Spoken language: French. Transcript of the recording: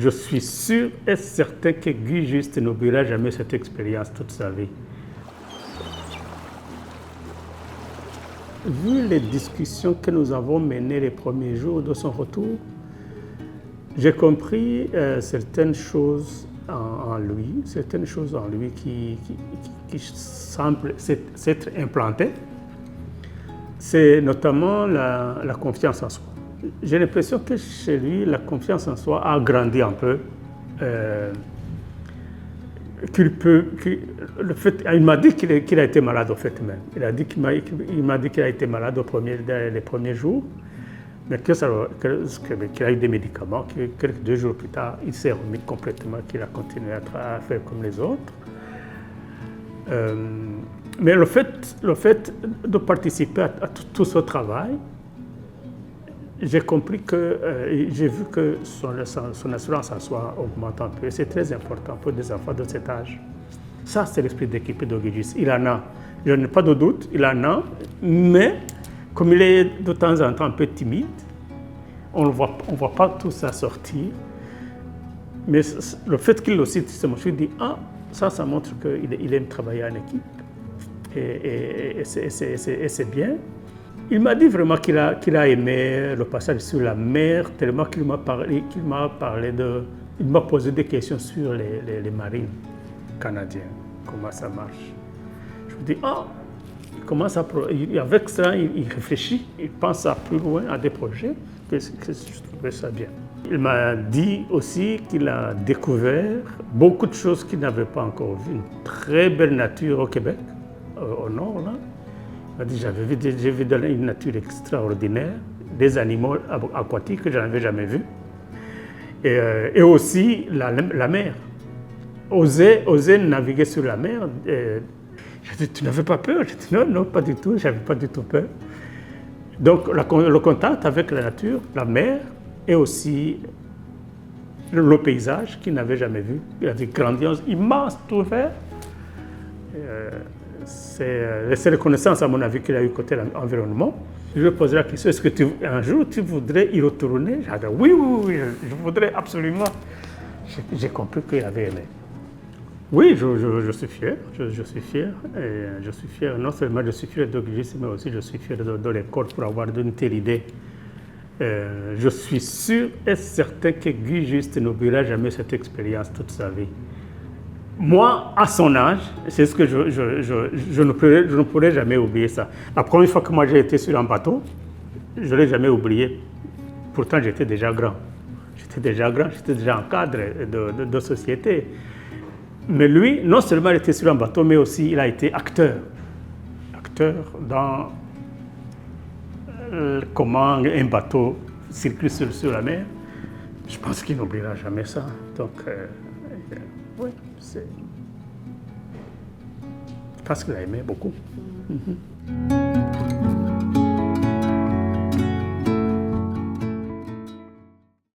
je suis sûr et certain que Guy Juste n'oubliera jamais cette expérience toute sa vie. Vu les discussions que nous avons menées les premiers jours de son retour, j'ai compris certaines choses en lui qui semblent s'être implantées. C'est notamment la confiance en soi. J'ai l'impression que chez lui, la confiance en soi a grandi un peu. Il m'a dit qu'il a été malade au fait même. Il m'a dit qu'il a été malade les premiers jours, mais qu'il a eu des médicaments, que quelques 2 jours plus tard, il s'est remis complètement, qu'il a continué à faire comme les autres. Mais le fait de participer à tout ce travail, j'ai compris j'ai vu que son assurance en soi augmente un peu. C'est très important pour des enfants de cet âge. Ça, c'est l'esprit d'équipe de Guy Juste. Il en a. Je n'ai pas de doute, il en a. Mais comme il est de temps en temps un peu timide, on ne voit pas tout ça sortir. Mais le fait qu'il le cite, je me suis dit, ça montre qu'il aime travailler en équipe. Et c'est bien. Il m'a dit vraiment qu'il a aimé le passage sur la mer, tellement qu'il m'a posé des questions sur les marines canadiennes, comment ça marche. Je me dis, avec ça, il réfléchit, il pense à plus loin, à des projets, que je trouvais ça bien. Il m'a dit aussi qu'il a découvert beaucoup de choses qu'il n'avait pas encore vues. Une très belle nature au Québec, au nord, là. Il m'a dit, j'ai vu une nature extraordinaire, des animaux aquatiques que je n'avais jamais vus. Et aussi la mer. Oser naviguer sur la mer. J'ai dit, tu n'avais pas peur? J'ai dit, non, pas du tout, je n'avais pas du tout peur. Donc le contact avec la nature, la mer, et aussi le paysage qu'il n'avait jamais vu. Il avait grandiose, immense, tout vert. C'est la connaissance, à mon avis, qu'il a eu côté environnement. Je lui ai posé la question, est-ce que un jour tu voudrais y retourner? J'ai dit, oui, je voudrais absolument. J'ai compris qu'il avait aimé. Oui, je suis fier, je suis fier. Et je suis fier, non seulement je suis fier de Guy Juste, mais aussi je suis fier de l'école pour avoir une telle idée. Je suis sûr et certain que Guy Juste n'oubliera jamais cette expérience toute sa vie. Moi, à son âge, c'est ce que je ne pourrai jamais oublier ça. La première fois que moi j'ai été sur un bateau, je ne l'ai jamais oublié. Pourtant, j'étais déjà grand. J'étais déjà en cadre de société. Mais lui, non seulement il était sur un bateau, mais aussi il a été acteur. Acteur dans comment un bateau circule sur la mer. Je pense qu'il n'oubliera jamais ça. Donc, oui, je pense qu'il a aimé beaucoup.